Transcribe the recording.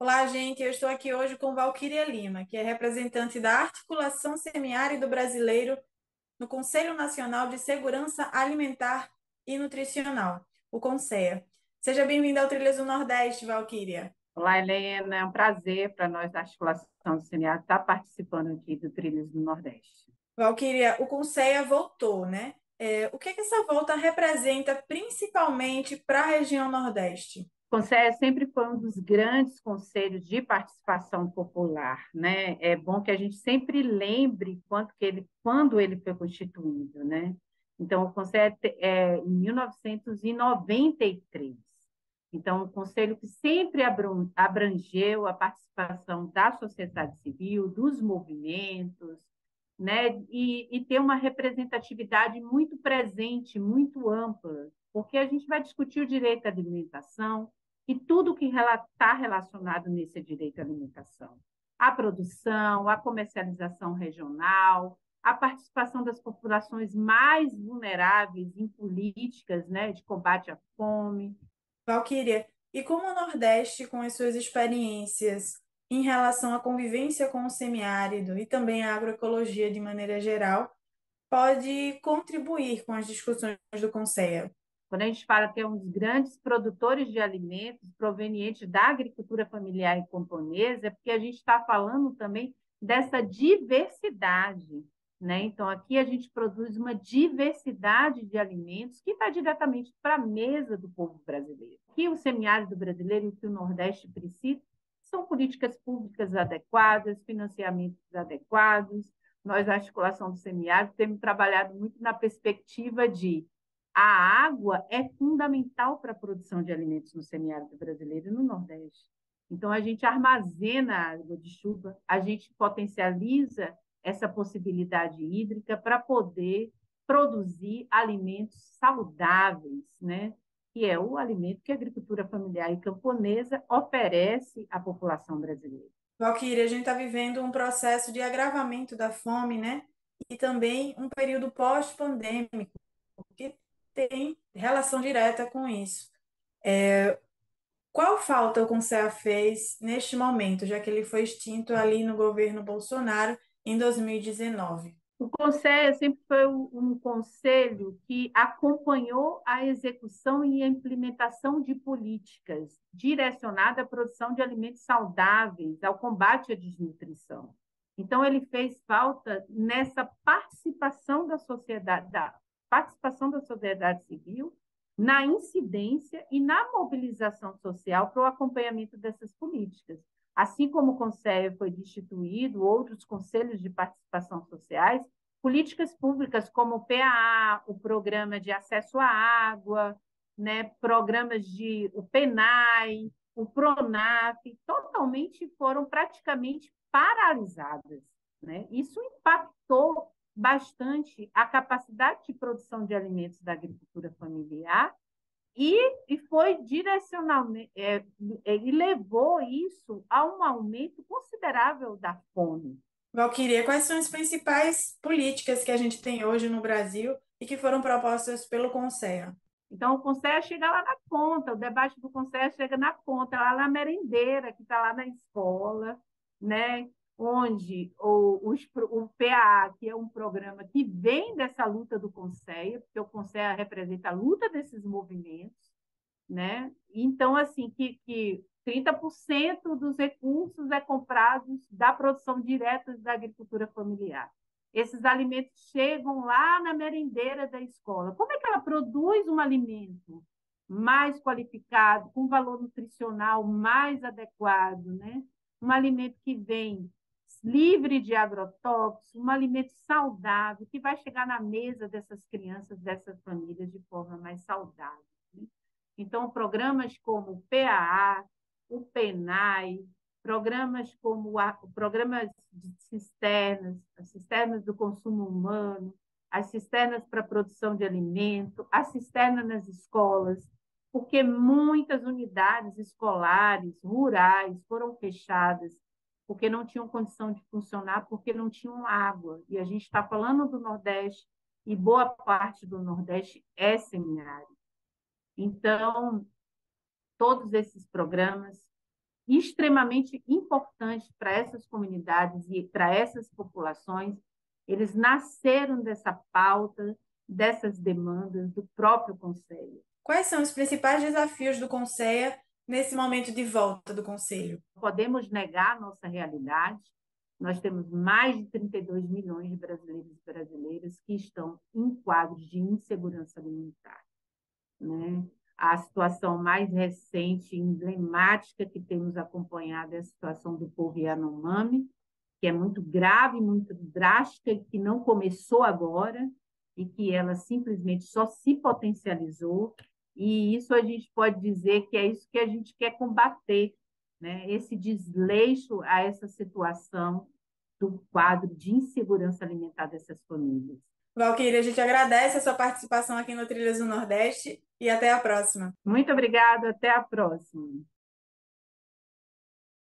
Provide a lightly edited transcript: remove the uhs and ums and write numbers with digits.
Olá, gente. Eu estou aqui hoje com Valquíria Lima, que é representante da Articulação Semiárido Brasileiro no Conselho Nacional de Segurança Alimentar e Nutricional, o CONSEA. Seja bem-vinda ao Trilhas do Nordeste, Valquíria. Olá, Helena, é um prazer para nós da Articulação do CNA estar participando aqui do Trilhos do Nordeste. Valquíria, o CONSEA voltou, né? O que essa volta representa principalmente para a região Nordeste? O Conselho sempre foi um dos grandes conselhos de participação popular, né? É bom que a gente sempre lembre quando ele foi constituído, né? Então, o Conselho é em 1993. Então, o Conselho que sempre abrangeu a participação da sociedade civil, dos movimentos, né? E ter uma representatividade muito presente, muito ampla, porque a gente vai discutir o direito à alimentação e tudo que está relacionado nesse direito à alimentação. A produção, a comercialização regional, a participação das populações mais vulneráveis em políticas, né, de combate à fome. Valquíria, e como o Nordeste, com as suas experiências em relação à convivência com o semiárido e também à agroecologia de maneira geral, pode contribuir com as discussões do Conselho? Quando a gente fala que é um dos grandes produtores de alimentos provenientes da agricultura familiar e camponesa, é porque a gente está falando também dessa diversidade, né? Então, aqui a gente produz uma diversidade de alimentos que vai diretamente para a mesa do povo brasileiro. Que o semiárido brasileiro e o que o Nordeste precisa são políticas públicas adequadas, financiamentos adequados. Nós, a articulação do semiárido, temos trabalhado muito na perspectiva de a água é fundamental para a produção de alimentos no semiárido brasileiro e no Nordeste. Então, a gente armazena a água de chuva, a gente potencializa essa possibilidade hídrica para poder produzir alimentos saudáveis, né? Que é o alimento que a agricultura familiar e camponesa oferece à população brasileira. Valquíria, a gente está vivendo um processo de agravamento da fome, né? E também um período pós-pandêmico, que tem relação direta com isso. Qual falta o Conselho fez neste momento, já que ele foi extinto ali no governo Bolsonaro em 2019? O conselho sempre foi um conselho que acompanhou a execução e a implementação de políticas direcionadas à produção de alimentos saudáveis, ao combate à desnutrição. Então, ele fez falta nessa participação da sociedade civil, na incidência e na mobilização social para o acompanhamento dessas políticas. Assim como o Conselho foi destituído, outros conselhos de participação sociais, políticas públicas como o PAA, o Programa de Acesso à Água, né, programas de o PENAI, o PRONAF, totalmente foram praticamente paralisadas. Né? Isso impactou bastante a capacidade de produção de alimentos da agricultura familiar e foi direcionalmente, ele levou isso a um aumento considerável da fome. Valquíria, quais são as principais políticas que a gente tem hoje no Brasil e que foram propostas pelo Conselho? Então, o conselho chega lá na ponta, o debate do conselho chega na ponta, lá na merendeira, que está lá na escola, né? Onde o PAA, que é um programa que vem dessa luta do conselho, porque o conselho representa a luta desses movimentos, né? Então, assim, que 30% dos recursos é comprados da produção direta da agricultura familiar. Esses alimentos chegam lá na merendeira da escola. Como é que ela produz um alimento mais qualificado, com valor nutricional mais adequado, né? Um alimento que vem livre de agrotóxicos, um alimento saudável, que vai chegar na mesa dessas crianças, dessas famílias, de forma mais saudável. Né? Então, programas como o PAA, o PENAI, programas de cisternas, as cisternas do consumo humano, as cisternas para a produção de alimento, a cisterna nas escolas, porque muitas unidades escolares rurais foram fechadas porque não tinham condição de funcionar, porque não tinham água. E a gente está falando do Nordeste, e boa parte do Nordeste é semiárido. Então, todos esses programas extremamente importantes para essas comunidades e para essas populações. Eles nasceram dessa pauta, dessas demandas do próprio Conselho. Quais são os principais desafios do Conselho nesse momento de volta do Conselho? Podemos negar a nossa realidade. Nós temos mais de 32 milhões de brasileiros e brasileiras que estão em quadros de insegurança alimentar, né? A situação mais recente, emblemática que temos acompanhado é a situação do povo Yanomami, que é muito grave, muito drástica, e que não começou agora, e que ela simplesmente só se potencializou. E isso a gente pode dizer que é isso que a gente quer combater, né? Esse desleixo a essa situação do quadro de insegurança alimentar dessas famílias. Valquíria, a gente agradece a sua participação aqui no Trilhas do Nordeste e até a próxima. Muito obrigada, até a próxima.